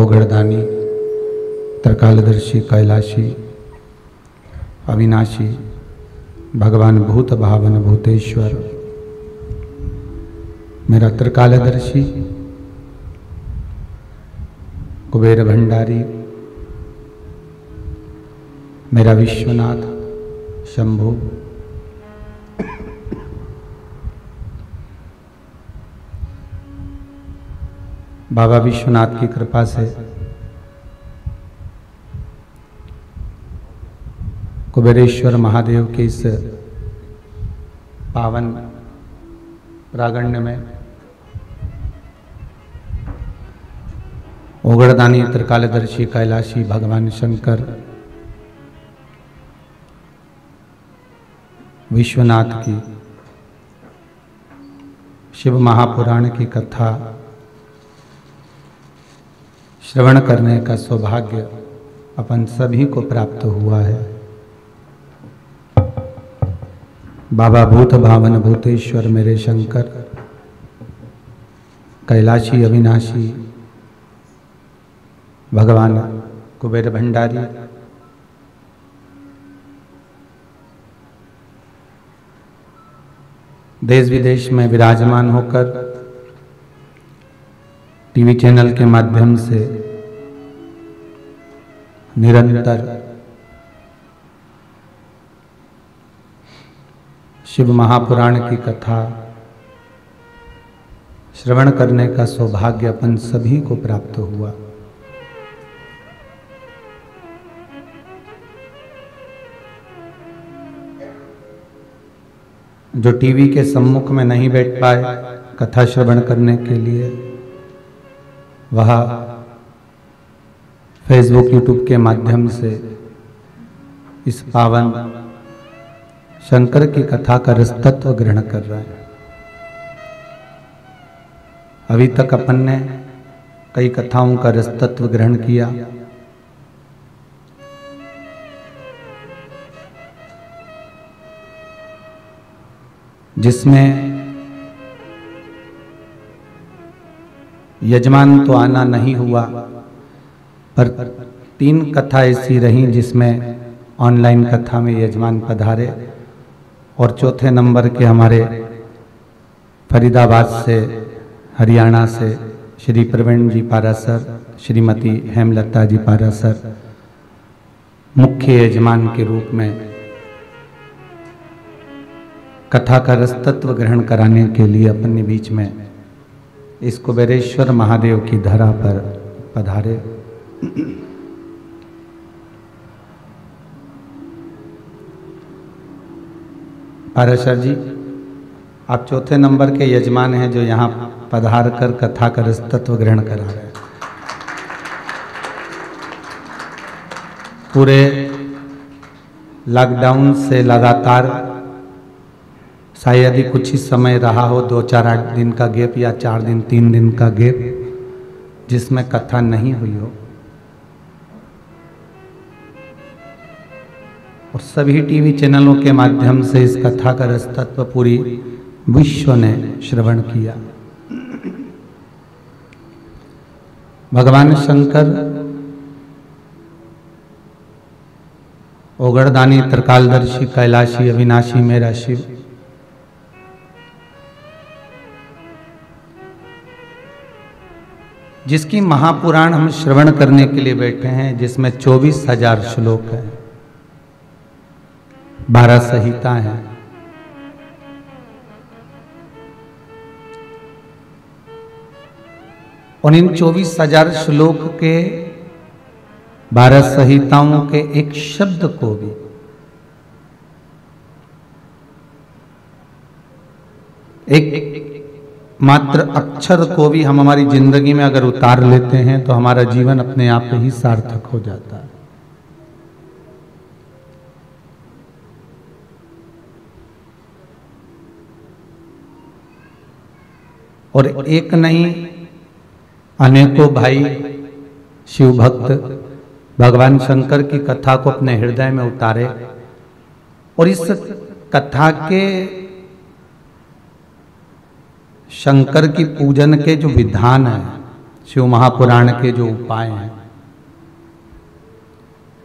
ओगड़दानी त्रिकालदर्शी कैलाशी अविनाशी भगवान भूत भावन भूतेश्वर मेरा त्रिकालदर्शी कुबेर भंडारी मेरा विश्वनाथ शंभु बाबा विश्वनाथ की कृपा से कुबेरेश्वर महादेव के इस पावन प्रांगण में ओगड़दानी त्रिकालदर्शी कैलाशी भगवान शंकर विश्वनाथ की शिव महापुराण की कथा श्रवण करने का सौभाग्य अपन सभी को प्राप्त हुआ है। बाबा भूत भावन भूतेश्वर मेरे शंकर कैलाशी अविनाशी भगवान कुबेर भंडारी देश विदेश में विराजमान होकर टीवी चैनल के माध्यम से निरंतर शिव महापुराण की कथा श्रवण करने का सौभाग्य अपन सभी को प्राप्त हुआ। जो टीवी के सम्मुख में नहीं बैठ पाए कथा श्रवण करने के लिए, वह फेसबुक यूट्यूब के माध्यम से इस पावन शंकर की कथा का रसतत्व ग्रहण कर रहा है। अभी तक अपन ने कई कथाओं का रसतत्व ग्रहण किया। जिसमें यजमान तो आना नहीं हुआ, पर 3 कथा ऐसी रहीं जिसमें ऑनलाइन कथा में यजमान पधारे और चौथे नंबर के हमारे फरीदाबाद से हरियाणा से श्री प्रवीण जी पारासर, श्रीमती हेमलता जी पारासर मुख्य यजमान के रूप में कथा का रसतत्व ग्रहण कराने के लिए अपने बीच में इस कुबेरेश्वर महादेव की धरा पर पधारे। पाराशर जी, आप चौथे नंबर के यजमान हैं जो यहाँ पधार कर कथा का रसतत्व ग्रहण करा रहे हैं। पूरे लॉकडाउन से लगातार शायद ही कुछ ही समय रहा हो, 2-4 दिन का गैप या 4 दिन 3 दिन का गैप, जिसमें कथा नहीं हुई हो, और सभी टीवी चैनलों के माध्यम से इस कथा का रसतत्व पूरी विश्व ने श्रवण किया। भगवान शंकर ओगड़दानी त्रिकालदर्शी कैलाशी अविनाशी मेरा शिव जिसकी महापुराण हम श्रवण करने के लिए बैठे हैं, जिसमें 24,000 श्लोक हैं, 12 संहिता हैं। और इन 24,000 श्लोक के 12 संहिताओं के एक शब्द को भी एक मात्र अक्षर को भी हम हमारी जिंदगी में अगर उतार लेते हैं तो हमारा जीवन अपने आप ही सार्थक हो जाता है। और एक नहीं अनेकों भाई शिव भक्त भगवान शंकर की कथा को अपने हृदय में उतारे और इस कथा के शंकर की पूजन के जो विधान है शिव महापुराण के जो उपाय हैं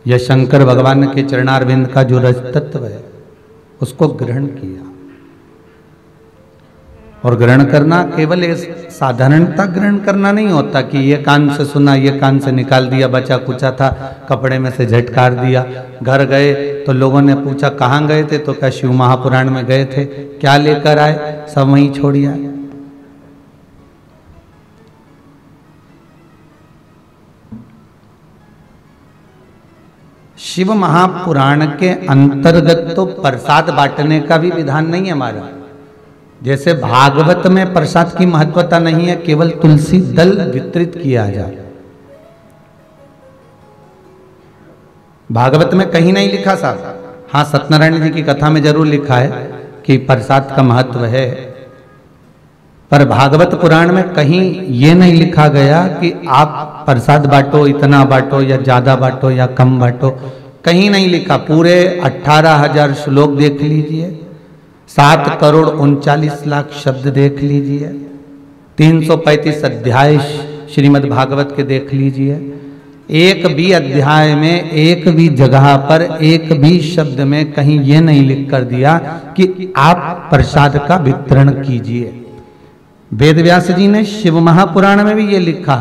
या शंकर भगवान के चरणारविंद का जो रज तत्व है उसको ग्रहण किया। और ग्रहण करना केवल साधारणता ग्रहण करना नहीं होता कि ये कान से सुना, ये कान से निकाल दिया, बचा कुचा था कपड़े में से झटकार दिया। घर गए तो लोगों ने पूछा कहाँ गए थे, तो क्या शिव महापुराण में गए थे, क्या लेकर आए, सब वहीं छोड़ी आए। शिव महापुराण के अंतर्गत तो प्रसाद बांटने का भी विधान नहीं है हमारा। जैसे भागवत में प्रसाद की महत्वता नहीं है, केवल तुलसी दल वितरित किया जाए। भागवत में कहीं नहीं लिखा साहब, हाँ सत्यनारायण जी की कथा में जरूर लिखा है कि प्रसाद का महत्व है, पर भागवत पुराण में कहीं ये नहीं लिखा गया कि आप प्रसाद बांटो, इतना बांटो या ज्यादा बांटो या कम बांटो, कहीं नहीं लिखा। पूरे 18,000 श्लोक देख लीजिए, 7,39,00,000 शब्द देख लीजिए, 335 अध्याय श्रीमद् भागवत के देख लीजिए। एक भी अध्याय में, एक भी जगह पर, एक भी शब्द में कहीं ये नहीं लिख कर दिया कि आप प्रसाद का वितरण कीजिए। वेद व्यास जी ने शिव महापुराण में भी ये लिखा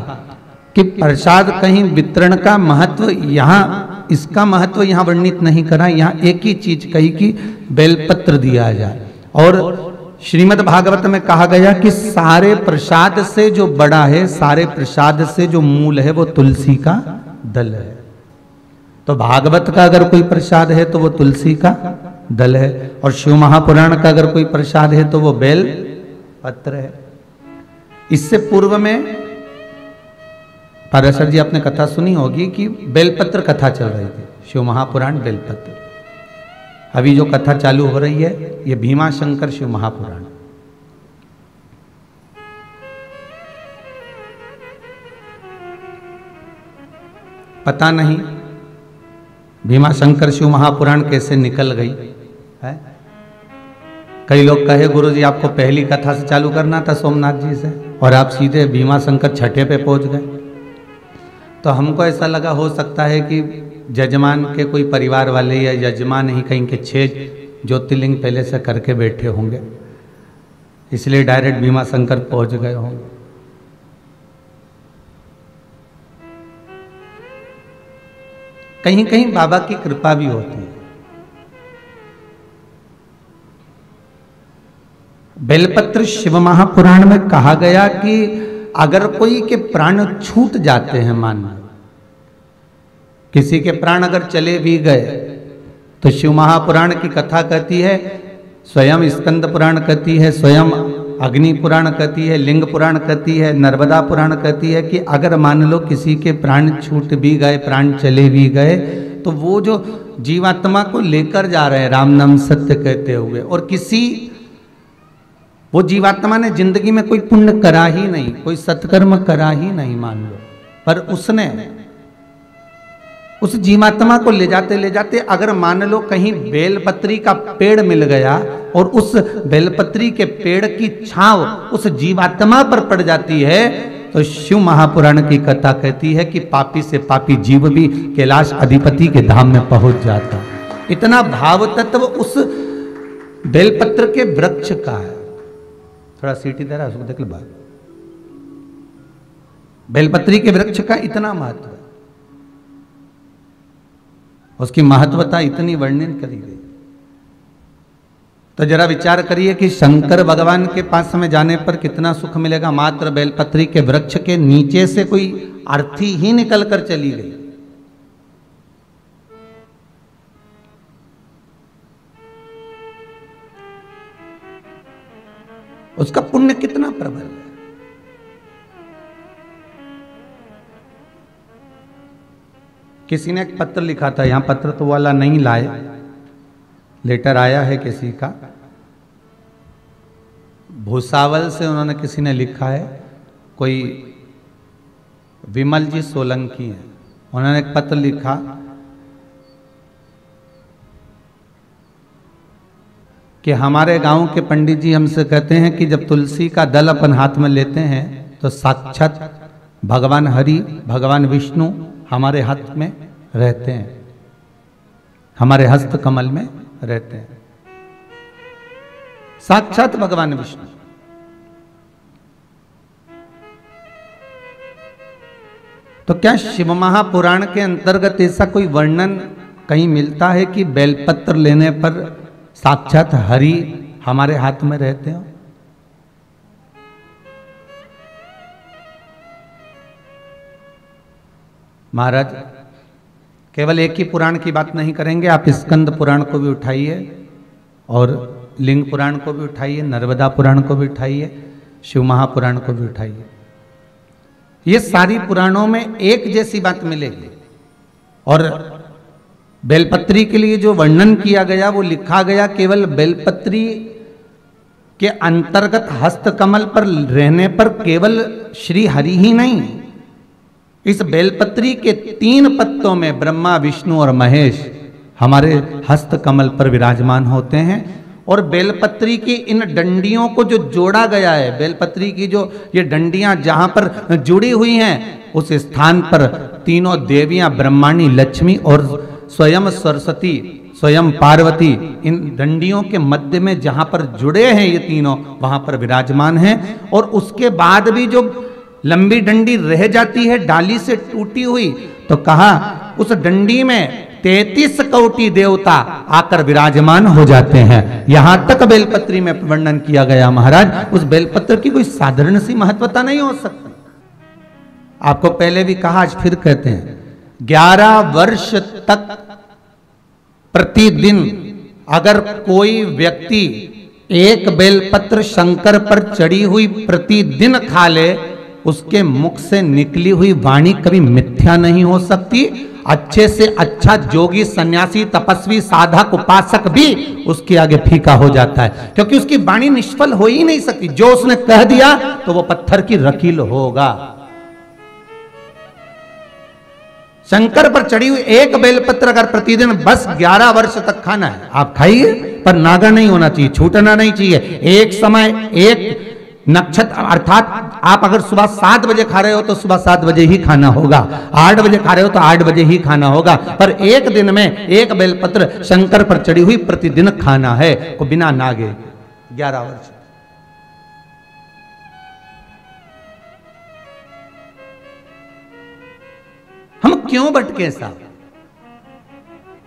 कि प्रसाद कहीं वितरण का महत्व, यहाँ इसका महत्व यहाँ वर्णित नहीं करा, यहाँ एक ही चीज कही कि बेलपत्र दिया जाए। और श्रीमद् भागवत में कहा गया कि सारे प्रसाद से जो बड़ा है, सारे प्रसाद से जो मूल है वो तुलसी का दल है। तो भागवत का अगर कोई प्रसाद है तो वो तुलसी का दल है, और शिव महापुराण का अगर कोई प्रसाद है तो वो बेल पत्र है। इससे पूर्व में पाराशर जी आपने कथा सुनी होगी कि बेलपत्र कथा चल रही थी, शिव महापुराण बेलपत्र। अभी जो कथा चालू हो रही है ये भीमा शंकर शिव महापुराण। पता नहीं भीमा शंकर शिव महापुराण कैसे निकल गई है। कई लोग कहे गुरु जी आपको पहली कथा से चालू करना था सोमनाथ जी से, और आप सीधे भीमा शंकर छठे पे पहुंच गए। तो हमको ऐसा लगा हो सकता है कि जजमान के कोई परिवार वाले या यजमान ही कहीं के 6 ज्योतिर्लिंग पहले से करके बैठे होंगे, इसलिए डायरेक्ट भीमा शंकर पहुंच गए होंगे। कहीं कहीं बाबा की कृपा भी होती है। बेलपत्र शिव महापुराण में कहा गया कि अगर कोई के प्राण छूट जाते हैं, मान लो किसी के प्राण अगर चले भी गए, तो शिव महापुराण की कथा कहती है, स्वयं स्कंद पुराण कहती है, स्वयं अग्नि पुराण कहती है, लिंग पुराण कहती है, नर्मदा पुराण कहती है कि अगर मान लो किसी के प्राण छूट भी गए, प्राण चले भी गए, तो वो जो जीवात्मा को लेकर जा रहे हैं राम नाम सत्य कहते हुए, और किसी वो जीवात्मा ने जिंदगी में कोई पुण्य करा ही नहीं, कोई सत्कर्म करा ही नहीं मान लो, पर उसने उस जीवात्मा को ले जाते अगर मान लो कहीं बेलपत्री का पेड़ मिल गया और उस बेलपत्री के पेड़ की छांव उस जीवात्मा पर पड़ जाती है, तो शिव महापुराण की कथा कहती है कि पापी से पापी जीव भी कैलाश अधिपति के धाम में पहुंच जाता। इतना भाव तत्व उस बेलपत्र के वृक्ष का है। थोड़ा सीटी दे रहा है उसको देख लो बात। बेलपत्री के वृक्ष का इतना महत्व है, उसकी महत्वता इतनी वर्णन करी गई। तो जरा विचार करिए कि शंकर भगवान के पास में जाने पर कितना सुख मिलेगा। मात्र बेलपत्री के वृक्ष के नीचे से कोई अर्थी ही निकल कर चली गई। उसका पुण्य कितना प्रबल है। किसी ने एक पत्र लिखा था, यहां पत्र तो वाला नहीं लाए, लेटर आया है किसी का, भूसावल से उन्होंने किसी ने लिखा है, कोई विमल जी सोलंकी है, उन्होंने एक पत्र लिखा कि हमारे गांव के पंडित जी हमसे कहते हैं कि जब तुलसी का दल अपन हाथ में लेते हैं तो साक्षात भगवान हरि, भगवान विष्णु हमारे हाथ में रहते हैं, हमारे हस्त कमल में रहते हैं, साक्षात भगवान विष्णु। तो क्या शिव महापुराण के अंतर्गत ऐसा कोई वर्णन कहीं मिलता है कि बेलपत्र लेने पर साक्षात हरि हमारे हाथ में रहते हो? महाराज केवल एक ही पुराण की बात नहीं करेंगे, आप स्कंद पुराण को भी उठाइए और लिंग पुराण को भी उठाइए, नर्मदा पुराण को भी उठाइए, शिव महापुराण को भी उठाइए। ये सारी पुराणों में एक जैसी बात मिलेगी। और बेलपत्री के लिए जो वर्णन किया गया वो लिखा गया केवल बेलपत्री के अंतर्गत हस्तकमल पर रहने पर केवल श्री हरि ही नहीं, इस बेलपत्री के 3 पत्तों में ब्रह्मा, विष्णु और महेश हमारे हस्तकमल पर विराजमान होते हैं। और बेलपत्री की इन डंडियों को जो जोड़ा गया है, बेलपत्री की जो ये डंडियां जहां पर जुड़ी हुई हैं, उस स्थान पर तीनों देवियां ब्रह्माणी, लक्ष्मी और स्वयं सरस्वती, स्वयं पार्वती इन डंडियों के मध्य में जहां पर जुड़े हैं ये तीनों, वहां पर विराजमान हैं। और उसके बाद भी जो लंबी डंडी रह जाती है डाली से टूटी हुई, तो कहा उस डंडी में 33 कोटि देवता आकर विराजमान हो जाते हैं। यहां तक बेलपत्री में वर्णन किया गया। महाराज उस बेलपत्र की कोई साधारण सी महत्वता नहीं हो सकती। आपको पहले भी कहा, आज फिर कहते हैं, 11 वर्ष तक प्रतिदिन अगर कोई व्यक्ति एक बेलपत्र शंकर पर चढ़ी हुई प्रतिदिन खा ले, उसके मुख से निकली हुई वाणी कभी मिथ्या नहीं हो सकती। अच्छे से अच्छा जोगी, सन्यासी, तपस्वी, साधक, उपासक भी उसके आगे फीका हो जाता है, क्योंकि उसकी वाणी निष्फल हो ही नहीं सकती। जो उसने कह दिया तो वो पत्थर की रकील होगा। शंकर पर चढ़ी हुई एक बेलपत्र अगर प्रतिदिन बस 11 वर्ष तक खाना है, आप खाइए, पर नागा नहीं होना चाहिए, छूटना नहीं चाहिए। एक समय एक नक्षत्र, अर्थात आप अगर सुबह 7 बजे खा रहे हो तो सुबह 7 बजे ही खाना होगा, 8 बजे खा रहे हो तो 8 बजे ही खाना होगा, पर एक दिन में एक बेलपत्र शंकर पर चढ़ी हुई प्रतिदिन खाना है, को बिना नागे 11 वर्ष। हम क्यों भटके साहब?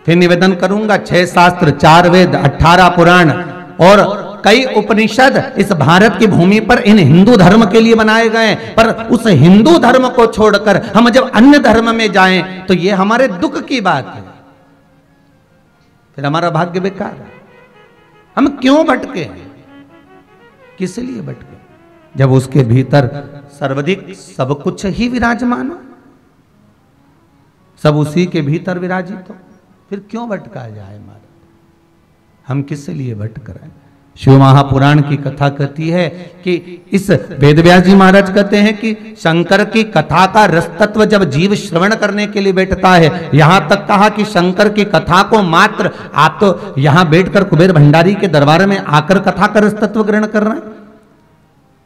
फिर निवेदन करूंगा, 6 शास्त्र, 4 वेद, 18 पुराण और कई उपनिषद इस भारत की भूमि पर इन हिंदू धर्म के लिए बनाए गए, पर उस हिंदू धर्म को छोड़कर हम जब अन्य धर्म में जाएं तो ये हमारे दुख की बात है, फिर हमारा भाग्य बेकार है। हम क्यों भटके? किस लिए भटके? जब उसके भीतर सर्वाधिक सब कुछ ही विराजमान हो, सब उसी के भीतर विराजित हो, फिर क्यों भटका जाए? हमारा हम किस लिए भटक रहे हैं? शिव महापुराण की कथा कहती है कि इस वेदव्यास जी महाराज कहते हैं कि शंकर की कथा का रस तत्व जब जीव श्रवण करने के लिए बैठता है, यहां तक कहा कि शंकर की कथा को मात्र, आप तो यहां बैठकर कुबेर भंडारी के दरबार में आकर कथा का रस तत्व ग्रहण कर रहे हैं।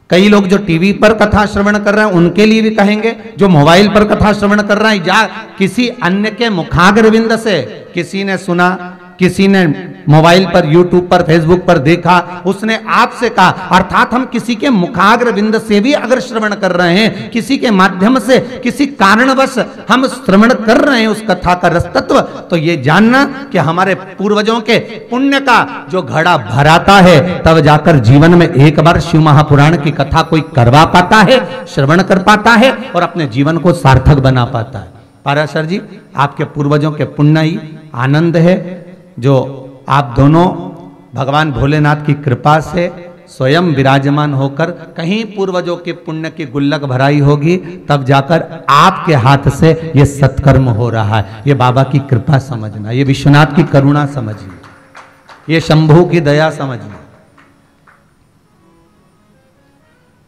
कई लोग जो टीवी पर कथा श्रवण कर रहे हैं उनके लिए भी कहेंगे, जो मोबाइल पर कथा श्रवण कर रहे हैं या किसी अन्य के मुखाग्रविंद से किसी ने सुना, किसी ने मोबाइल पर, यूट्यूब पर, फेसबुक पर देखा, उसने आपसे कहा, अर्थात हम किसी के मुखाग्र बिंद से भी अगर श्रवण कर रहे हैं, किसी के माध्यम से, किसी कारणवश हम श्रवण कर रहे हैं उस कथा का रस तत्व, तो ये जानना कि हमारे पूर्वजों के पुण्य का जो घड़ा भराता है, तब जाकर जीवन में एक बार शिव महापुराण की कथा कोई करवा पाता है, श्रवण कर पाता है और अपने जीवन को सार्थक बना पाता है। पाराशर जी, आपके पूर्वजों के पुण्य ही आनंद है, जो आप दोनों भगवान भोलेनाथ की कृपा से स्वयं विराजमान होकर कहीं पूर्वजों के पुण्य की गुल्लक भराई होगी, तब जाकर आपके हाथ से ये सत्कर्म हो रहा है। ये बाबा की कृपा समझना, ये विश्वनाथ की करुणा समझिए, ये शंभू की दया समझिए।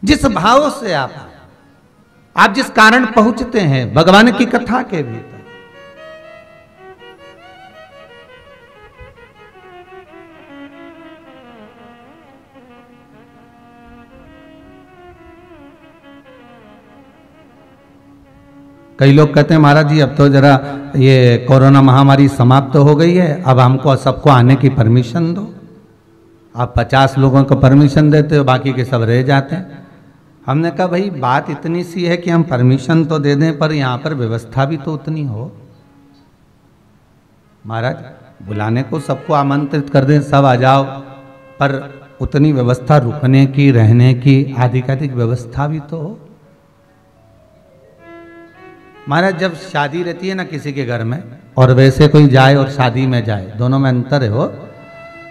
जिस भाव से आप जिस कारण पहुंचते हैं भगवान की कथा के भीतर, कई लोग कहते हैं महाराज जी अब तो जरा ये कोरोना महामारी समाप्त हो गई है, अब हमको सबको आने की परमिशन दो। आप 50 लोगों को परमिशन देते हो, बाकी के सब रह जाते हैं। हमने कहा भाई बात इतनी सी है कि हम परमिशन तो दे दें, पर यहाँ पर व्यवस्था भी तो उतनी हो। महाराज बुलाने को सबको आमंत्रित कर दें, सब आ जाओ, पर उतनी व्यवस्था रुकने की, रहने की, आधिकाधिक व्यवस्था भी तो हो। महाराज जब शादी रहती है ना किसी के घर में, और वैसे कोई जाए और शादी में जाए, दोनों में अंतर है हो।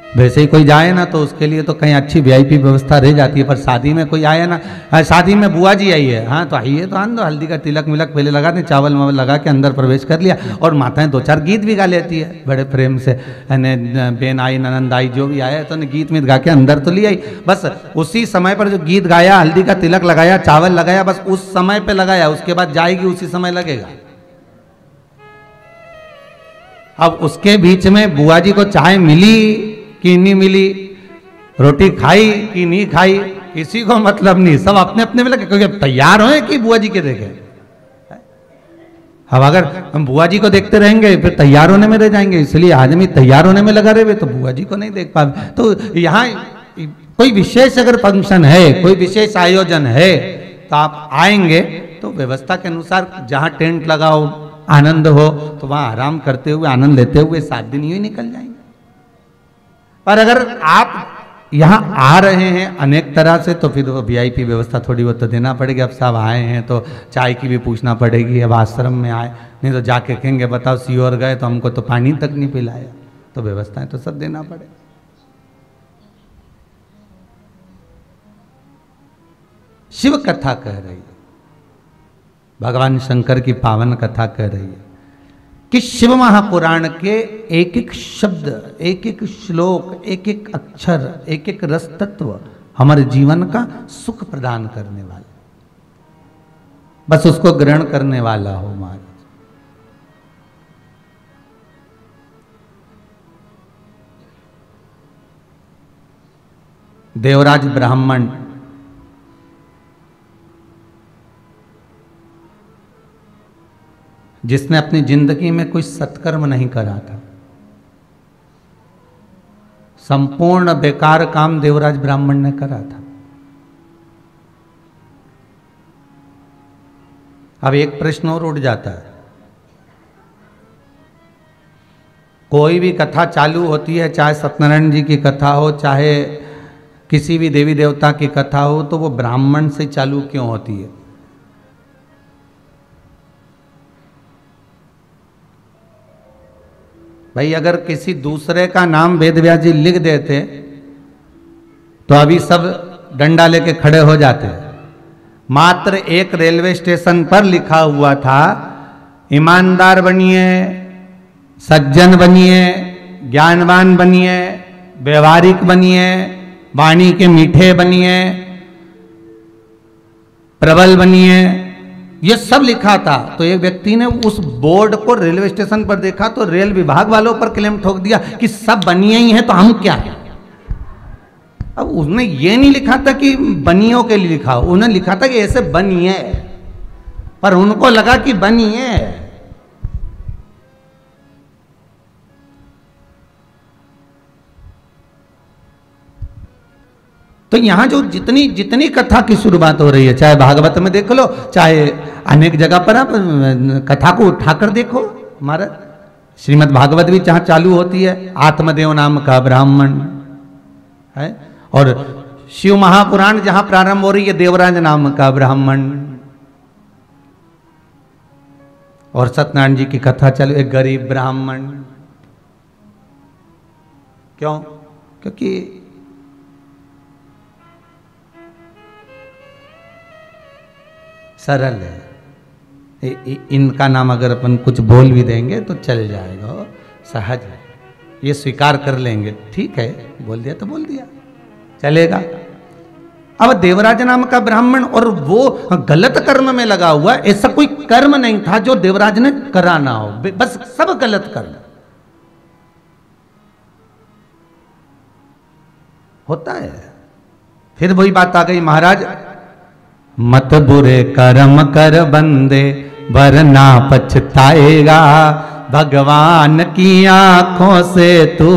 वैसे ही कोई जाए ना तो उसके लिए तो कहीं अच्छी वीआईपी व्यवस्था रह जाती है, पर शादी में कोई आए ना, शादी में बुआ जी आई है, हाँ तो आइए तो आन दो, हल्दी का तिलक मिलक पहले लगा दें, चावल वावल लगा के अंदर प्रवेश कर लिया, और माताएं 2-4 गीत भी गा लेती है बड़े प्रेम से, बेन आई ननंद आई जो भी आया तो ने गीत मीत गा के अंदर तो लिया ही। बस उसी समय पर जो गीत गाया, हल्दी का तिलक लगाया, चावल लगाया, बस उस समय पर लगाया, उसके बाद जाएगी उसी समय लगेगा। अब उसके बीच में बुआ जी को चाय मिली कि नहीं मिली, रोटी खाई कि नहीं खाई, किसी को मतलब नहीं, सब अपने अपने में लगे, क्योंकि तैयार हो कि बुआ जी के देखे। अब अगर हम बुआ जी को देखते रहेंगे फिर तैयार होने में रह जाएंगे, इसलिए आदमी तैयार होने में लगा रहे तो बुआ जी को नहीं देख पाए। तो यहाँ कोई विशेष अगर फंक्शन है, कोई विशेष आयोजन है, तो आप आएंगे तो व्यवस्था के अनुसार जहाँ टेंट लगाओ, आनंद हो, तो वहाँ आराम करते हुए, आनंद लेते हुए 7 दिन यूं ही निकल जाएंगे। पर अगर आप यहाँ आ रहे हैं अनेक तरह से, तो फिर वो वीआईपी व्यवस्था थोड़ी बहुत तो देना पड़ेगी। अब सब आए हैं तो चाय की भी पूछना पड़ेगी। अब आश्रम में आए, नहीं तो जाके कहेंगे बताओ सीओर गए तो हमको तो पानी तक नहीं पिलाया, तो व्यवस्थाएं तो सब देना पड़ेगा। शिव कथा कह रही है, भगवान शंकर की पावन कथा कह रही है कि शिव महापुराण के एक एक शब्द, एक एक श्लोक, एक एक अक्षर, एक एक रस तत्व हमारे जीवन का सुख प्रदान करने वाला, बस उसको ग्रहण करने वाला हो महाराज। देवराज ब्राह्मण जिसने अपनी जिंदगी में कोई सत्कर्म नहीं करा था, संपूर्ण बेकार काम देवराज ब्राह्मण ने करा था। अब एक प्रश्न और उठ जाता है, कोई भी कथा चालू होती है, चाहे सत्यनारायण जी की कथा हो, चाहे किसी भी देवी देवता की कथा हो, तो वो ब्राह्मण से चालू क्यों होती है? भाई अगर किसी दूसरे का नाम वेदव्यास जी लिख देते तो अभी सब डंडा लेके खड़े हो जाते। मात्र एक रेलवे स्टेशन पर लिखा हुआ था, ईमानदार बनिए, सज्जन बनिए, ज्ञानवान बनिए, व्यवहारिक बनिए, वाणी के मीठे बनिए, प्रबल बनिए, ये सब लिखा था। तो एक व्यक्ति ने उस बोर्ड को रेलवे स्टेशन पर देखा तो रेल विभाग वालों पर क्लेम ठोक दिया कि सब बनिए ही हैं तो हम क्या है। अब उसने ये नहीं लिखा था कि बनियों के लिए लिखा, उन्होंने लिखा था कि ऐसे बनिए, पर उनको लगा कि बनिए। तो यहां जो जितनी जितनी कथा की शुरुआत हो रही है, चाहे भागवत में देख लो, चाहे अनेक जगह पर आप कथा को उठाकर देखो। हमारा श्रीमद् भागवत भी जहां चालू होती है, आत्मदेव नाम का ब्राह्मण है, और शिव महापुराण जहां प्रारंभ हो रही है, देवराज नाम का ब्राह्मण, और सत्यनारायण जी की कथा चालू, एक गरीब ब्राह्मण। क्यों? क्योंकि सरल है। इनका नाम अगर अपन कुछ बोल भी देंगे तो चल जाएगा, सहज है, ये स्वीकार कर लेंगे, ठीक है, बोल दिया तो बोल दिया, चलेगा। अब देवराज नाम का ब्राह्मण, और वो गलत कर्म में लगा हुआ, ऐसा कोई कर्म नहीं था जो देवराज ने करा ना हो, बस सब गलत कर्म होता है। फिर वही बात आ गई, महाराज मत बुरे कर्म कर बंदे, वरना पछताएगा। भगवान की आंखों से तू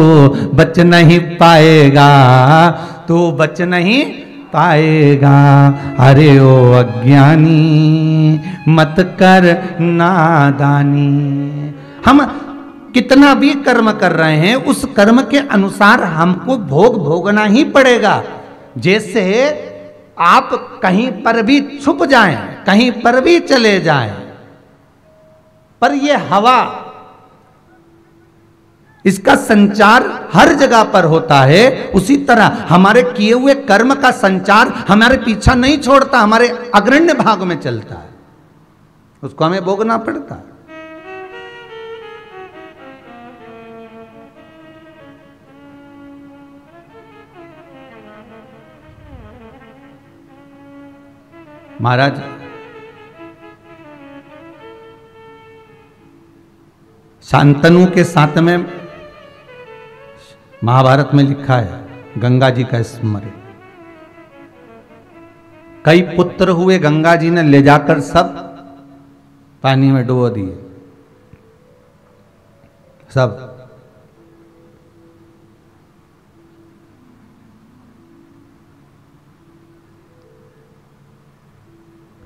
बच नहीं पाएगा, तू बच नहीं पाएगा। अरे ओ अज्ञानी मत कर नादानी। हम कितना भी कर्म कर रहे हैं उस कर्म के अनुसार हमको भोग भोगना ही पड़ेगा। जैसे आप कहीं पर भी छुप जाएं, कहीं पर भी चले जाएं, पर ये हवा, इसका संचार हर जगह पर होता है। उसी तरह हमारे किए हुए कर्म का संचार हमारे पीछा नहीं छोड़ता, हमारे अग्रण्य भाग में चलता है, उसको हमें भोगना पड़ता है। महाराज शांतनु के साथ में महाभारत में लिखा है गंगा जी का स्मरण। कई पुत्र हुए, गंगा जी ने ले जाकर सब पानी में डुबो दिए, सब।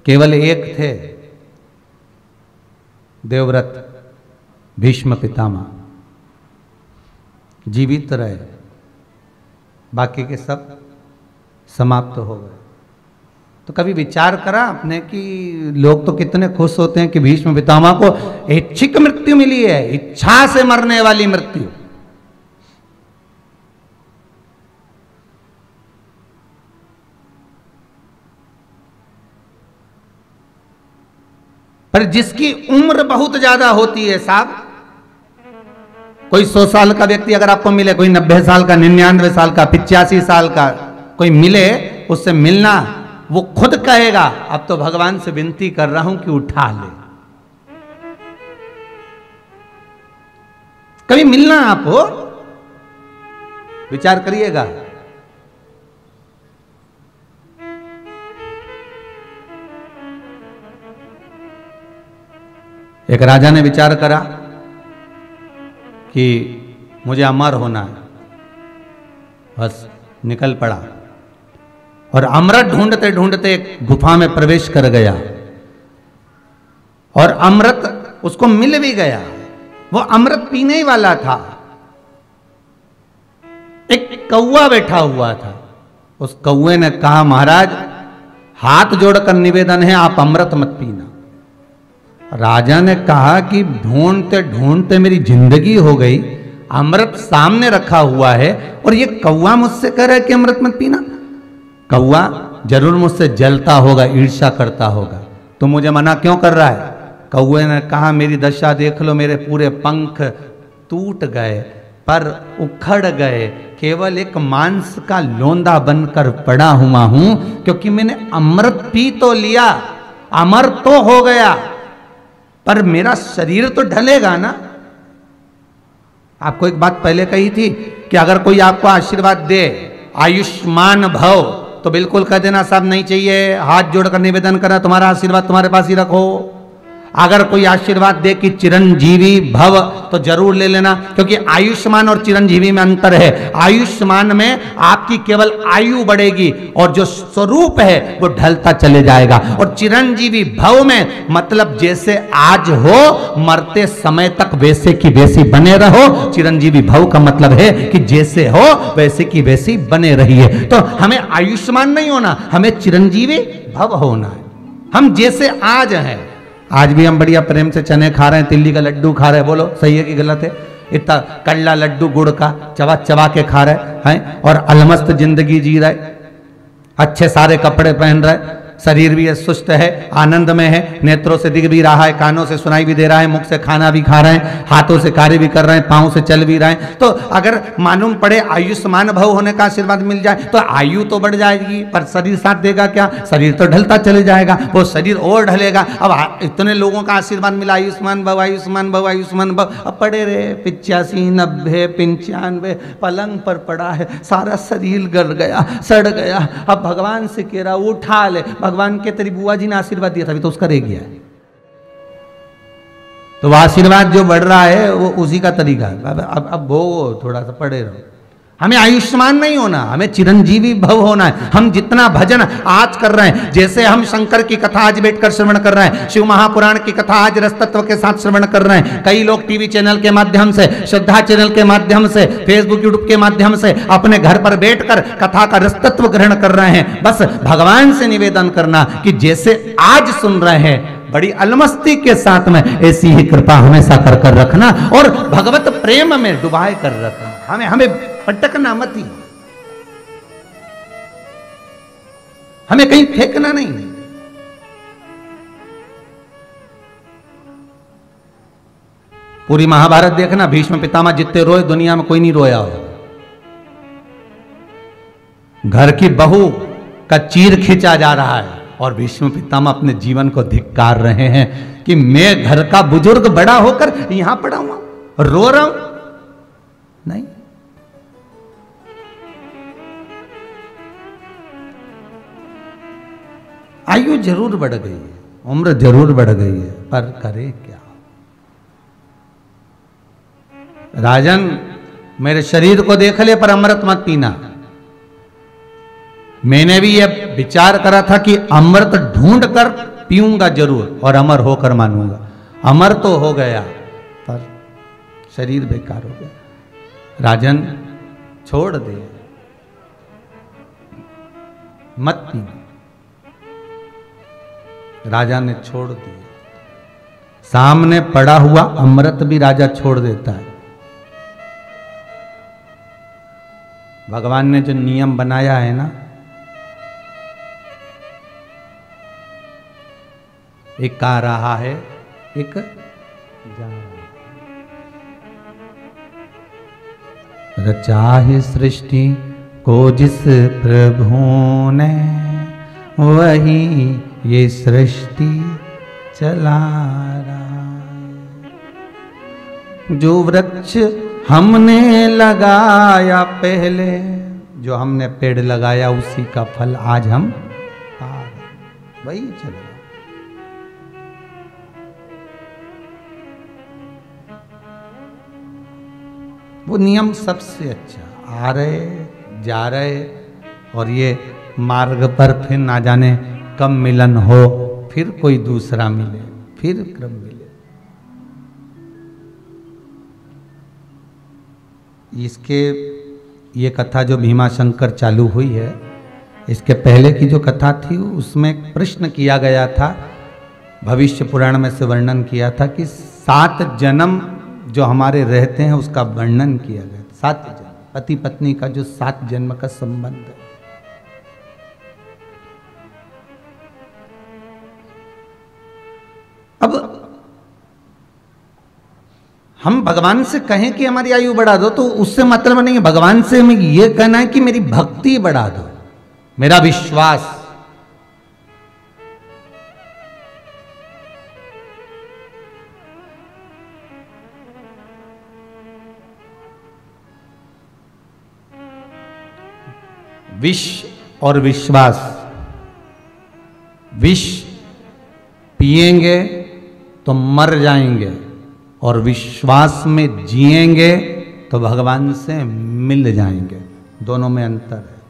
केवल एक थे देवव्रत भीष्म पितामह, जीवित रहे, बाकी के सब समाप्त हो गए। तो कभी विचार करा आपने कि लोग तो कितने खुश होते हैं कि भीष्म पितामह को ऐच्छिक मृत्यु मिली है, इच्छा से मरने वाली मृत्यु। पर जिसकी उम्र बहुत ज्यादा होती है साहब, कोई 100 साल का व्यक्ति अगर आपको मिले, कोई 90 साल का, 99 साल का, 85 साल का कोई मिले, उससे मिलना, वो खुद कहेगा अब तो भगवान से विनती कर रहा हूं कि उठा ले। कभी मिलना आप हो, विचार करिएगा। एक राजा ने विचार करा कि मुझे अमर होना है, बस निकल पड़ा और अमृत ढूंढते ढूंढते एक गुफा में प्रवेश कर गया और अमृत उसको मिल भी गया। वो अमृत पीने ही वाला था। एक कौवा बैठा हुआ था। उस कौवे ने कहा, महाराज हाथ जोड़कर निवेदन है, आप अमृत मत पीना। राजा ने कहा कि ढूंढते ढूंढते मेरी जिंदगी हो गई, अमृत सामने रखा हुआ है और ये कौवा मुझसे कह रहा है कि अमृत मत पीना। कौवा जरूर मुझसे जलता होगा, ईर्ष्या करता होगा, तो मुझे मना क्यों कर रहा है? कौवे ने कहा, मेरी दशा देख लो, मेरे पूरे पंख टूट गए, पर उखड़ गए, केवल एक मांस का लोंदा बनकर पड़ा हुआ हूं, क्योंकि मैंने अमृत पी तो लिया, अमर तो हो गया, पर मेरा शरीर तो ढलेगा ना। आपको एक बात पहले कही थी कि अगर कोई आपको आशीर्वाद दे आयुष्मान भव, तो बिल्कुल कह देना साहब नहीं चाहिए, हाथ जोड़कर निवेदन करा तुम्हारा आशीर्वाद तुम्हारे पास ही रखो। अगर कोई आशीर्वाद दे कि चिरंजीवी भव, तो जरूर ले लेना, क्योंकि आयुष्मान और चिरंजीवी में अंतर है। आयुष्मान में आपकी केवल आयु बढ़ेगी और जो स्वरूप है वो ढलता चले जाएगा, और चिरंजीवी भव में मतलब जैसे आज हो, मरते समय तक वैसे की वैसी बने रहो। चिरंजीवी भव का मतलब है कि जैसे हो वैसे की वैसी बने रहिए। तो हमें आयुष्मान नहीं होना, हमें चिरंजीवी भव होना है। हम जैसे आज हैं, आज भी हम बढ़िया प्रेम से चने खा रहे हैं, तिल्ली का लड्डू खा रहे हैं, बोलो सही है कि गलत है? इतना कड़ला लड्डू गुड़ का चबा चबा के खा रहे हैं और अलमस्त जिंदगी जी रहे, अच्छे सारे कपड़े पहन रहे, शरीर भी सुस्त है, आनंद में है, नेत्रों से दिख भी रहा है, कानों से सुनाई भी दे रहा है, मुख से खाना भी खा रहे हैं, हाथों से कार्य भी कर रहे हैं, पांव से चल भी रहे हैं। तो अगर मालूम पड़े आयुष्मान भव होने का आशीर्वाद मिल जाए तो आयु तो बढ़ जाएगी, पर शरीर साथ देगा क्या? शरीर तो ढलता चले जाएगा, वो शरीर और ढलेगा। अब इतने लोगों का आशीर्वाद मिला, आयुष्मान भव आयुष्मान भव आयुष्मान भव, अब पड़े रहे 85 90 95, पलंग पर पड़ा है, सारा शरीर गल गया, सड़ गया। अब भगवान से कह रहा उठा ले, भगवान के तेरी बुआ जी ने आशीर्वाद दिया था, अभी तो उसका रह गया है। तो वो आशीर्वाद जो बढ़ रहा है वो उसी का तरीका है। अब वो थोड़ा सा पड़े रहो। हमें आयुष्मान नहीं होना, हमें चिरंजीवी भव होना है। हम जितना भजन आज कर रहे हैं, जैसे हम शंकर की कथा आज बैठकर श्रवण कर रहे हैं, शिव महापुराण की कथा आज रसतत्व के साथ श्रवण कर रहे हैं, कई लोग टीवी चैनल के माध्यम से, श्रद्धा चैनल के माध्यम से, फेसबुक यूट्यूब के माध्यम से अपने घर पर बैठकर कथा का रसतत्व ग्रहण कर रहे हैं। बस भगवान से निवेदन करना कि जैसे आज सुन रहे हैं, बड़ी अलमस्ती के साथ में ऐसी ही कृपा हमेशा कर कर रखना और भगवत प्रेम में डुबाए कर रखना। हमें पटकना मत ही, हमें कहीं फेंकना नहीं। पूरी महाभारत देखना, भीष्म पितामह जितने रोए दुनिया में कोई नहीं रोया हो। घर की बहू का चीर खींचा जा रहा है और भीष्म पितामह अपने जीवन को धिक्कार रहे हैं कि मैं घर का बुजुर्ग बड़ा होकर यहां पड़ा हुआ रो रहा हूं। नहीं, आयु जरूर बढ़ गई है, उम्र जरूर बढ़ गई है, पर करे क्या। राजन, मेरे शरीर को देख ले पर अमृत मत पीना। मैंने भी यह विचार करा था कि अमृत ढूंढ कर पीऊंगा जरूर और अमर होकर मानूंगा। अमर तो हो गया पर शरीर बेकार हो गया। राजन, छोड़ दे, मत पीना। राजा ने छोड़ दिया। सामने पड़ा हुआ अमृत भी राजा छोड़ देता है। भगवान ने जो नियम बनाया है ना, एक आ रहा है, एक जा रहा। रचा है सृष्टि को जिस प्रभु ने, वही ये सृष्टि चला रहा है। जो वृक्ष हमने लगाया पहले, जो हमने पेड़ लगाया उसी का फल आज हम पा रहे, वही चल रहा। वो नियम सबसे अच्छा, आ रहे जा रहे, और ये मार्ग पर फिर ना जाने कब मिलन हो, फिर कोई दूसरा मिले, फिर क्रम मिले। इसके ये कथा जो भीमाशंकर चालू हुई है, इसके पहले की जो कथा थी उसमें प्रश्न किया गया था, भविष्य पुराण में से वर्णन किया था कि 7 जन्म जो हमारे रहते हैं उसका वर्णन किया गया। 7 जन्म, पति पत्नी का जो 7 जन्म का संबंध है। अब हम भगवान से कहें कि हमारी आयु बढ़ा दो, तो उससे मतलब नहीं है। भगवान से हमें यह कहना है कि मेरी भक्ति बढ़ा दो, मेरा विश्वास। विष और विश्वास, विष पिएंगे तो मर जाएंगे और विश्वास में जिएंगे तो भगवान से मिल जाएंगे। दोनों में अंतर है।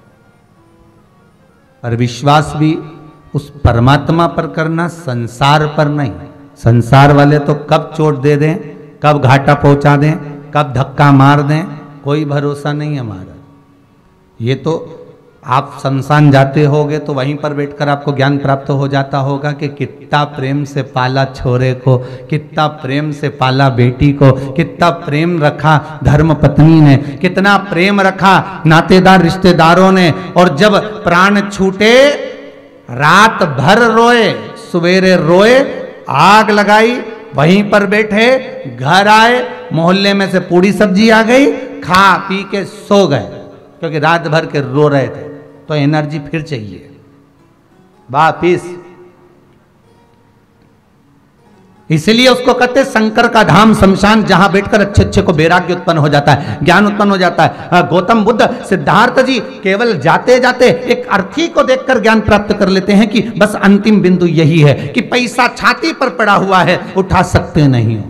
पर विश्वास भी उस परमात्मा पर करना, संसार पर नहीं। संसार वाले तो कब चोट दे दें, कब घाटा पहुंचा दें, कब धक्का मार दें, कोई भरोसा नहीं हमारा। ये तो आप संसान जाते होगे तो वहीं पर बैठकर आपको ज्ञान प्राप्त हो जाता होगा कि कितना प्रेम से पाला छोरे को, कितना प्रेम से पाला बेटी को, कितना प्रेम रखा धर्म पत्नी ने, कितना प्रेम रखा नातेदार रिश्तेदारों ने। और जब प्राण छूटे रात भर रोए, सवेरे रोए, आग लगाई, वहीं पर बैठे, घर आए, मोहल्ले में से पूड़ी सब्जी आ गई, खा पी के सो गए, क्योंकि रात भर के रो रहे थे। तो एनर्जी फिर चाहिए वापिस। इसलिए उसको कहते शंकर का धाम शमशान, जहां बैठकर अच्छे अच्छे को वैराग्य उत्पन्न हो जाता है, ज्ञान उत्पन्न हो जाता है। गौतम बुद्ध, सिद्धार्थ जी केवल जाते जाते एक अर्थी को देखकर ज्ञान प्राप्त कर लेते हैं कि बस अंतिम बिंदु यही है कि पैसा छाती पर पड़ा हुआ है, उठा सकते नहीं हो।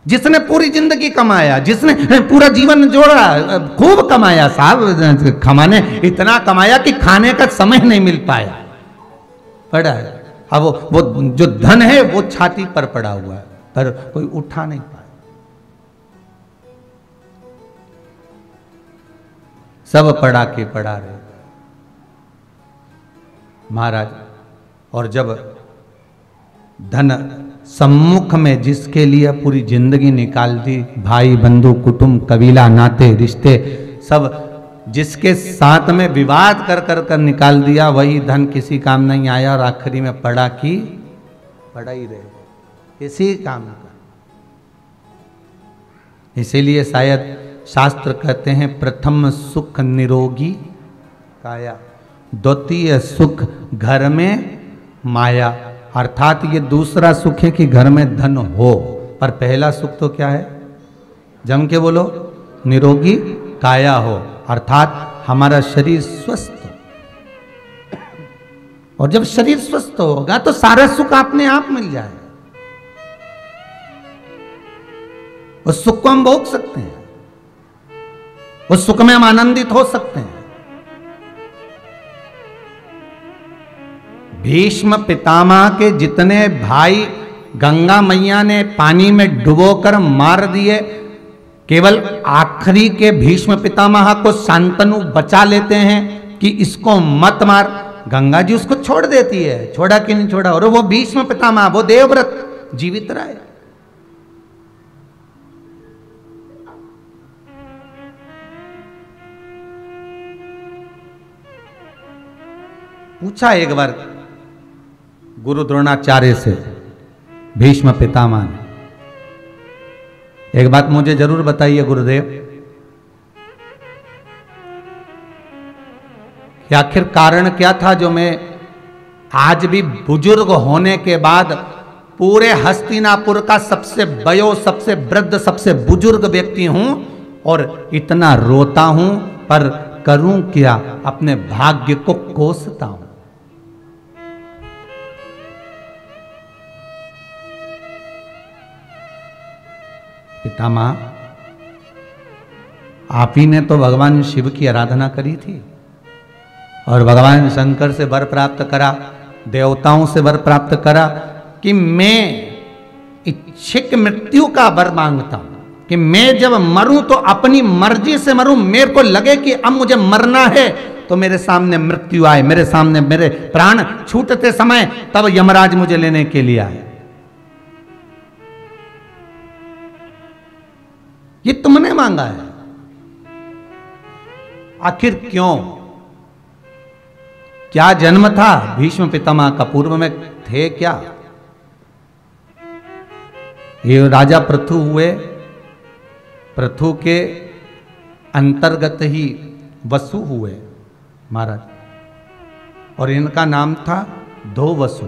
जिसने पूरी जिंदगी कमाया, जिसने पूरा जीवन जोड़ा, खूब कमाया साहब, कमाने इतना कमाया कि खाने का समय नहीं मिल पाया, पड़ा है। अब वो जो धन है वो छाती पर पड़ा हुआ है, पर कोई उठा नहीं पाया। सब पड़ा के पड़ा रहे महाराज। और जब धन सम्मुख में जिसके लिए पूरी जिंदगी निकाल दी, भाई बंधु कुटुंब कबीला नाते रिश्ते सब जिसके साथ में विवाद कर कर कर निकाल दिया, वही धन किसी काम नहीं आया और आखिरी में पड़ा ही रहे, किसी काम का। इसीलिए शायद शास्त्र कहते हैं प्रथम सुख निरोगी काया, द्वितीय सुख घर में माया। अर्थात ये दूसरा सुख है कि घर में धन हो, पर पहला सुख तो क्या है, जम के बोलो, निरोगी काया हो, अर्थात हमारा शरीर स्वस्थ हो। और जब शरीर स्वस्थ होगा तो सारा सुख अपने आप मिल जाएगा, उस सुख को हम भोग सकते हैं, उस सुख में हम आनंदित हो सकते हैं। भीष्म पितामह के जितने भाई गंगा मैया ने पानी में डुबोकर मार दिए, केवल आखिरी के भीष्म पितामह को शांतनु बचा लेते हैं कि इसको मत मार। गंगा जी उसको छोड़ देती है, छोड़ा कि नहीं छोड़ा, और वो भीष्म पितामह, वो देवव्रत जीवित रहे। पूछा एक बार गुरु द्रोणाचार्य से भीष्म पितामह ने, एक बात मुझे जरूर बताइए गुरुदेव, कि आखिर कारण क्या था जो मैं आज भी बुजुर्ग होने के बाद पूरे हस्तिनापुर का सबसे बयो, सबसे वृद्ध, सबसे बुजुर्ग व्यक्ति हूं और इतना रोता हूं, पर करूं क्या, अपने भाग्य को कोसता हूं। पितामह, आप ही ने तो भगवान शिव की आराधना करी थी और भगवान शंकर से वर प्राप्त करा, देवताओं से वर प्राप्त करा कि मैं इच्छिक मृत्यु का वर मांगता हूं, कि मैं जब मरूं तो अपनी मर्जी से मरूं, मेरे को लगे कि अब मुझे मरना है तो मेरे सामने मृत्यु आए, मेरे सामने मेरे प्राण छूटते समय तब यमराज मुझे लेने के लिए आए। ये तुमने मांगा है, आखिर क्यों? क्या जन्म था भीष्म पितामह का, पूर्व में थे क्या? ये राजा पृथु हुए, पृथु के अंतर्गत ही वसु हुए महाराज, और इनका नाम था धोवसु।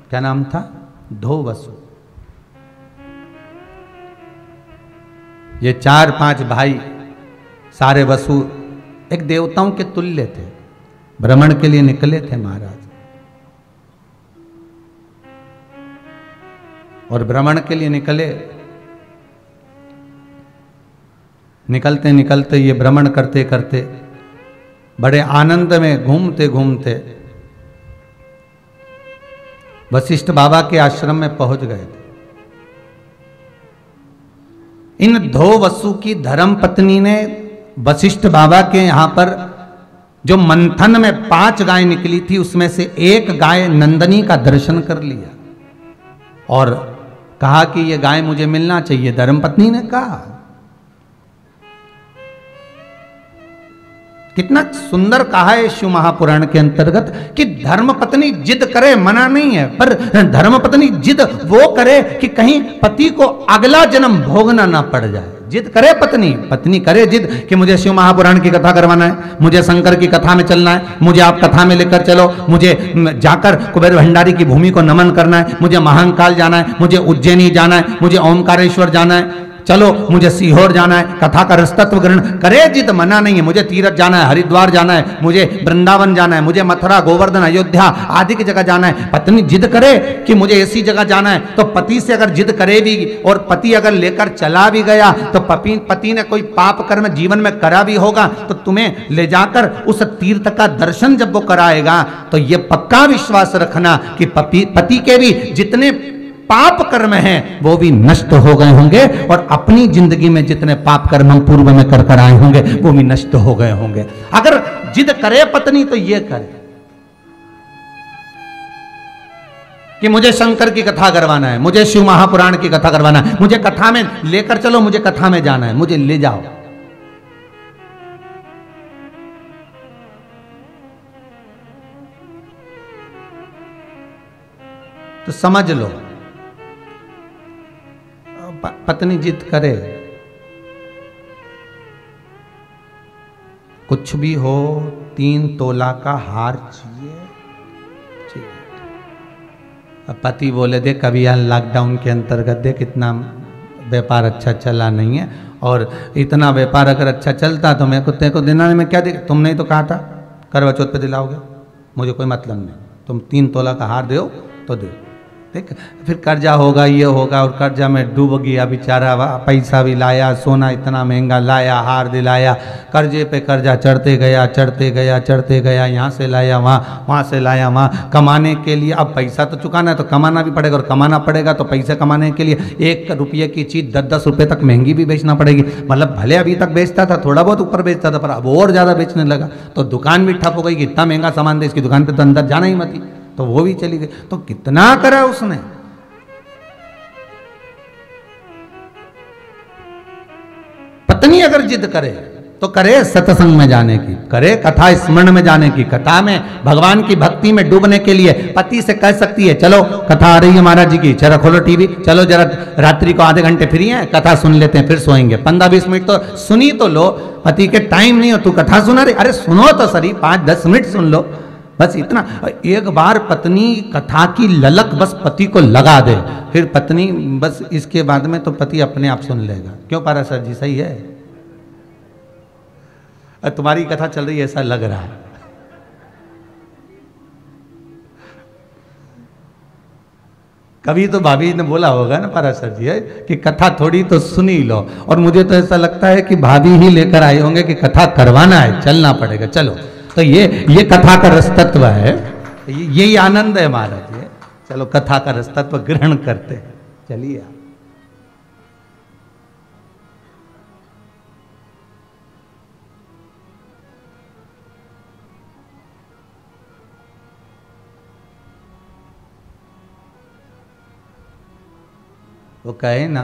क्या नाम था? धोवसु। ये 4-5 भाई सारे वसु एक देवताओं के तुल्य थे, भ्रमण के लिए निकले थे महाराज, और भ्रमण के लिए निकलते निकलते ये भ्रमण करते करते बड़े आनंद में घूमते घूमते वशिष्ठ बाबा के आश्रम में पहुंच गए थे। इन धोवसु की धर्म पत्नी ने वशिष्ठ बाबा के यहां पर जो मंथन में 5 गाय निकली थी, उसमें से एक गाय नंदनी का दर्शन कर लिया और कहा कि ये गाय मुझे मिलना चाहिए। धर्मपत्नी ने कहा, कितना सुंदर कहा है शिव महापुराण के अंतर्गत कि धर्मपत्नी जिद करे, मना नहीं है, पर धर्मपत्नी जिद वो करे कि कहीं पति को अगला जन्म भोगना ना पड़ जाए। जिद करे पत्नी करे जिद कि मुझे शिव महापुराण की कथा करवाना है, मुझे शंकर की कथा में चलना है, मुझे आप कथा में लेकर चलो, मुझे जाकर कुबेर भंडारी की भूमि को नमन करना है, मुझे महाकाल जाना है, मुझे उज्जैनी जाना है, मुझे ओमकारेश्वर जाना है। चलो मुझे सीहोर जाना है, कथा का रसतत्व ग्रहण करे, जिद मना नहीं है। मुझे तीर्थ जाना है, हरिद्वार जाना है, मुझे वृंदावन जाना है, मुझे मथुरा गोवर्धन अयोध्या आदि की जगह जाना है। पत्नी जिद करे कि मुझे ऐसी जगह जाना है, तो पति से अगर जिद करे भी और पति अगर लेकर चला भी गया तो पति ने कोई पाप कर्म जीवन में करा भी होगा, तो तुम्हें ले जाकर उस तीर्थ का दर्शन जब वो कराएगा तो ये पक्का विश्वास रखना कि पति के भी जितने पाप कर्म हैं वो भी नष्ट हो गए होंगे, और अपनी जिंदगी में जितने पाप कर्म हम पूर्व में कर आए होंगे वो भी नष्ट हो गए होंगे। अगर जिद करे पत्नी तो ये करे कि मुझे शंकर की कथा करवाना है, मुझे शिव महापुराण की कथा करवाना है, मुझे कथा में लेकर चलो, मुझे कथा में जाना है, मुझे ले जाओ। तो समझ लो, पत्नी जिद करे, कुछ भी हो 3 तोला का हार चाहिए। अब पति बोले देख कभी यार लॉकडाउन के अंतर्गत देख इतना व्यापार अच्छा चला नहीं है, और इतना व्यापार अगर अच्छा चलता तो मैं कुत्ते को दिलाने में क्या देख, तुमने ही तो कहा था करवा चौथ पे दिलाओगे, मुझे कोई मतलब नहीं, तुम 3 तोला का हार दो तो दो। देख फिर कर्जा होगा, ये होगा, और कर्जा में डूब गया बेचारा, पैसा भी लाया, सोना इतना महंगा लाया, हार दिलाया, कर्जे पे कर्जा चढ़ते गया चढ़ते गया चढ़ते गया, यहाँ से लाया वहाँ से लाया वहाँ, कमाने के लिए अब पैसा तो चुकाना है तो कमाना भी पड़ेगा, और कमाना पड़ेगा तो पैसे कमाने के लिए 1 रुपये की चीज़ 10-10 रुपये तक महंगी भी बेचना पड़ेगी। मतलब भले अभी तक बेचता था, थोड़ा बहुत ऊपर बेचता था, पर अब और ज़्यादा बेचने लगा, तो दुकान भी ठप हो गई कि इतना महंगा सामान दे, इसकी दुकान पर तो अंदर जाना ही मत ही, तो वो भी चली गई। तो कितना करा उसने। पत्नी अगर जिद करे तो करे सत्संग में जाने की, करे कथा स्मरण में जाने की, कथा में भगवान की भक्ति में डूबने के लिए पति से कह सकती है चलो कथा आ रही है महाराज जी की, जरा खोलो टीवी, चलो जरा रात्रि को आधे घंटे फ्री है, कथा सुन लेते हैं, फिर सोएंगे, 15-20 मिनट तो सुनी तो लो। पति के टाइम नहीं हो, तू कथा सुना रही, अरे सुनो तो सही, 5-10 मिनट सुन लो, बस इतना। एक बार पत्नी कथा की ललक बस पति को लगा दे, फिर पत्नी बस इसके बाद में तो पति अपने आप सुन लेगा। क्यों पाराशर जी सही है? तुम्हारी कथा चल रही है ऐसा लग रहा है। कभी तो भाभी ने बोला होगा ना पाराशर जी है कि कथा थोड़ी तो सुनी लो, और मुझे तो ऐसा लगता है कि भाभी ही लेकर आए होंगे कि कथा करवाना है, चलना पड़ेगा, चलो। तो ये कथा का रसतत्व है, यही आनंद है महाराज जी। चलो कथा का रसतत्व ग्रहण करते हैं, चलिए आप। वो कहे ना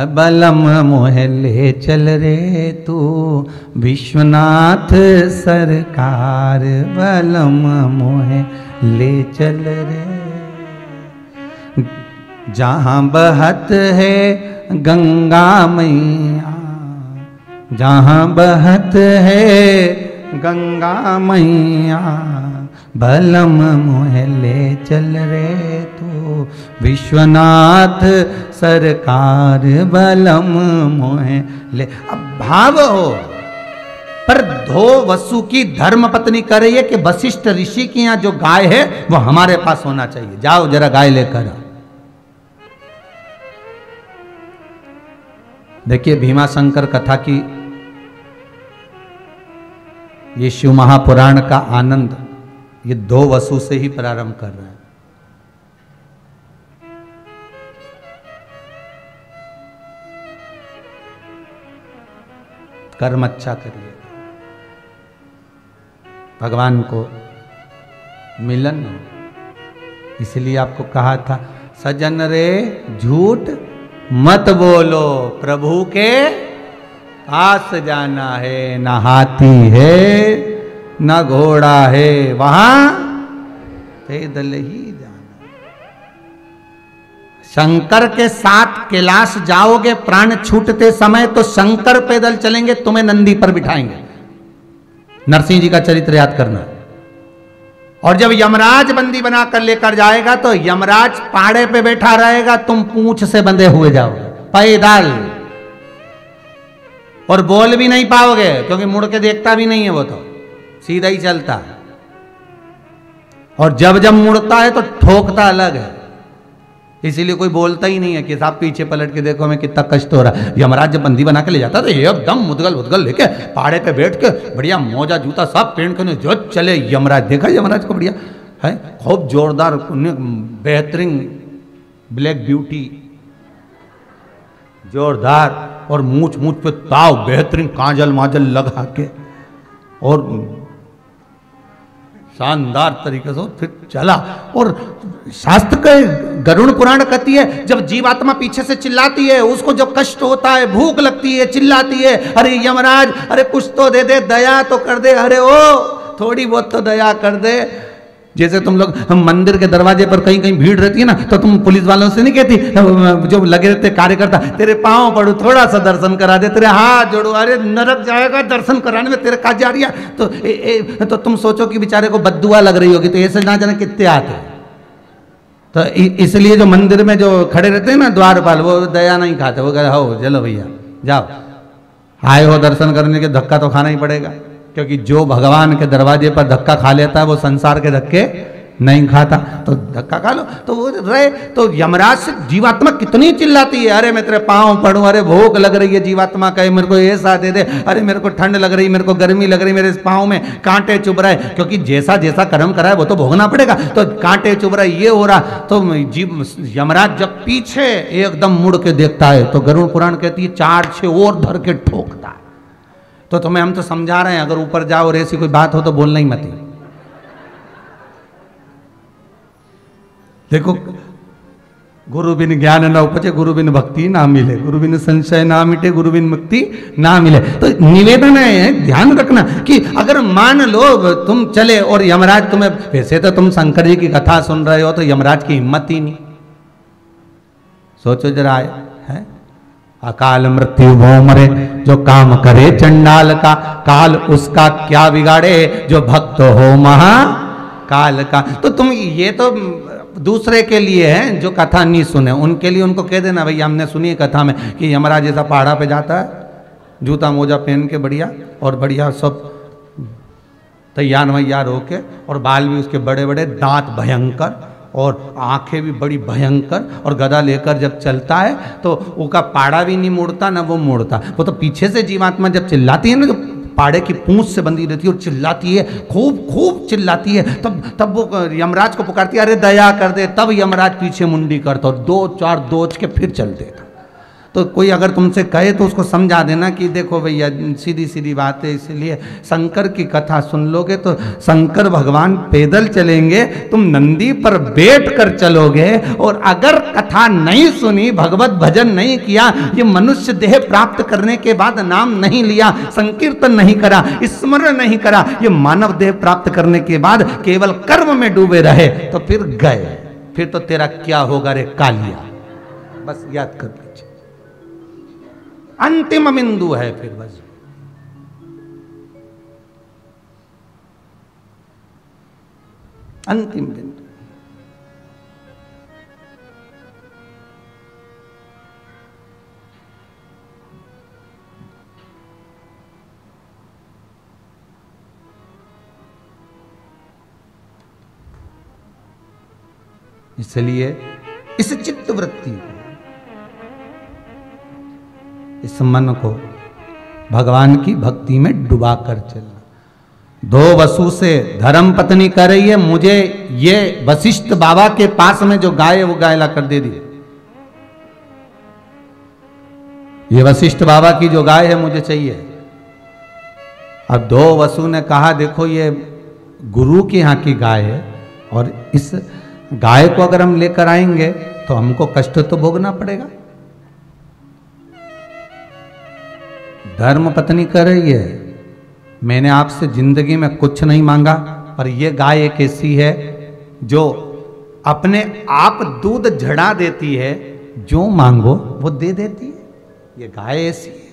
बलम मोहे ले चल रे तू विश्वनाथ सरकार, बलम मोहे ले चल रे, जहाँ बहत है गंगा मैया, जहाँ बहत है गंगा मैया, बलम मोहे ले चल रे तू विश्वनाथ सरकार, बलम मोहे ले। अब भाव हो, पर धो वसु की धर्म पत्नी कर रही है कि वशिष्ठ ऋषि के यहाँ जो गाय है वो हमारे पास होना चाहिए, जाओ जरा गाय लेकर। देखिए भीमाशंकर कथा की, ये शिव महापुराण का आनंद ये 2 वसु से ही प्रारंभ कर रहे हैं। कर्म अच्छा करिए, भगवान को मिलन हो, इसलिए आपको कहा था सजन रे झूठ मत बोलो, प्रभु के पास जाना है, न हाथी है न घोड़ा है, वहां पैदल ही जाना। शंकर के साथ कैलाश जाओगे प्राण छूटते समय तो शंकर पैदल चलेंगे, तुम्हें नंदी पर बिठाएंगे। नरसिंह जी का चरित्र याद करना। और जब यमराज बंदी बनाकर लेकर जाएगा तो यमराज पाड़े पे बैठा रहेगा, तुम पूंछ से बंधे हुए जाओगे पैदल। और बोल भी नहीं पाओगे, क्योंकि मुड़ के देखता भी नहीं है, वो तो सीधा ही चलता है। और जब जब मुड़ता है तो ठोकता अलग है, इसीलिए कोई बोलता ही नहीं है कि साहब पीछे पलट के देखो हमें कितना कष्ट हो रहा है। यमराज जब बंदी बना के ले जाता तो एकदम मुदगल मुदगल लेके पहाड़े पे बैठ के बढ़िया मोजा जूता सब पहन के जो चले यमराज। देखा यमराज को बढ़िया है, खूब जोरदार बेहतरीन ब्लैक ब्यूटी जोरदार, और मूछ मूछ पे ताव बेहतरीन काजल माजल लगा के और शानदार तरीके से फिर चला। और शास्त्र के गरुड़ पुराण कहती है जब जीवात्मा पीछे से चिल्लाती है, उसको जब कष्ट होता है, भूख लगती है, चिल्लाती है, अरे यमराज अरे कुछ तो दे दे, दया तो कर दे, अरे ओ थोड़ी बहुत तो दया कर दे। जैसे तुम लोग हम मंदिर के दरवाजे पर कहीं कहीं भीड़ रहती है ना, तो तुम पुलिस वालों से नहीं कहती, जो लगे रहते कार्यकर्ता, तेरे पांव पड़ू थोड़ा सा दर्शन करा दे, तेरे हाथ जोड़ो, अरे नरक जाएगा दर्शन कराने में, तेरे का जा रही है। तो तुम सोचो कि बेचारे को बद्दुआ लग रही होगी, तो ऐसे ना जाने कितने आते। तो इसलिए जो मंदिर में जो खड़े रहते हैं ना द्वारपाल, वो दया नहीं खाते, वो कहते हो चलो भैया जाओ, आए हो दर्शन करने के, धक्का तो खाना ही पड़ेगा, क्योंकि जो भगवान के दरवाजे पर धक्का खा लेता है वो संसार के धक्के नहीं खाता। तो धक्का खा लो तो वो रहे। तो यमराज से जीवात्मा कितनी चिल्लाती है, अरे मैं तेरे पाँव पड़ूं, अरे भूख लग रही है, जीवात्मा कहे मेरे को ऐसा दे दे, अरे मेरे को ठंड लग रही, मेरे को गर्मी लग रही, मेरे पाँव में कांटे चुभ रहे, क्योंकि जैसा जैसा कर्म करा है वो तो भोगना पड़ेगा। तो कांटे चुभ रहे, ये हो रहा। तो यमराज जब पीछे एकदम मुड़ के देखता है तो गरुड़ पुराण कहती है 4-6 और धर के ठोकता है। तो तुम्हें हम तो समझा रहे हैं, अगर ऊपर जाओ और ऐसी कोई बात हो तो बोलना ही मत। देखो गुरु बिन ज्ञान न उपजे, गुरु बिन भक्ति ना मिले, गुरु बिन संशय ना मिटे, गुरु बिन मुक्ति ना मिले। तो निवेदन है, ध्यान रखना कि अगर मान लो तुम चले और यमराज तुम्हें, वैसे तो तुम शंकर जी की कथा सुन रहे हो तो यमराज की हिम्मत ही नहीं। सोचो जरा, है अकाल मृत्यु भो मरे, जो काम करे चंडाल का, काल उसका क्या बिगाड़े, जो भक्त हो महाकाल का। तो तुम ये तो दूसरे के लिए है जो कथा नहीं सुने, उनके लिए उनको कह देना भैया हमने सुनी कथा में कि यमराज ऐसा पहाड़ा पे जाता है, जूता मोजा पहन के बढ़िया, और बढ़िया सब तैयार वैयार होके, और बाल भी उसके बड़े बड़े, दांत भयंकर, और आंखें भी बड़ी भयंकर, और गदा लेकर जब चलता है तो उसका पाड़ा भी नहीं मुड़ता ना वो मुड़ता। वो तो पीछे से जीवात्मा जब चिल्लाती है ना, जो पाड़े की पूंछ से बंधी रहती है और चिल्लाती है, खूब खूब चिल्लाती है, तब वो यमराज को पुकारती है, अरे दया कर दे। तब यमराज पीछे मुंडी करता और 2-4 दोच के फिर चल देता। तो कोई अगर तुमसे कहे तो उसको समझा देना कि देखो भैया सीधी सीधी बात है, इसलिए शंकर की कथा सुन लोगे तो शंकर भगवान पैदल चलेंगे, तुम नंदी पर बैठ कर चलोगे। और अगर कथा नहीं सुनी, भगवत भजन नहीं किया, ये मनुष्य देह प्राप्त करने के बाद नाम नहीं लिया, संकीर्तन नहीं करा, स्मरण नहीं करा, ये मानव देह प्राप्त करने के बाद केवल कर्म में डूबे रहे, तो फिर गए, फिर तो तेरा क्या होगा रे कालिया। बस याद कर लीजिए, अंतिम बिंदु है फिर बस। अंतिम बिंदु। इसलिए इस चित्त वृत्ति को, इस मन को भगवान की भक्ति में डुबा कर चलना। 2 वसु से धर्म पत्नी कह रही है, मुझे ये वशिष्ठ बाबा के पास में जो गाय है वो गाय ला कर दे दी। ये वशिष्ठ बाबा की जो गाय है मुझे चाहिए। अब 2 वसु ने कहा देखो ये गुरु के यहाँ की गाय है, और इस गाय को अगर हम लेकर आएंगे तो हमको कष्ट तो भोगना पड़ेगा। धर्म पत्नी कह रही है, मैंने आपसे जिंदगी में कुछ नहीं मांगा, पर यह गाय एक ऐसी है जो अपने आप दूध झड़ा देती है, जो मांगो वो दे देती है। ये गाय ऐसी है।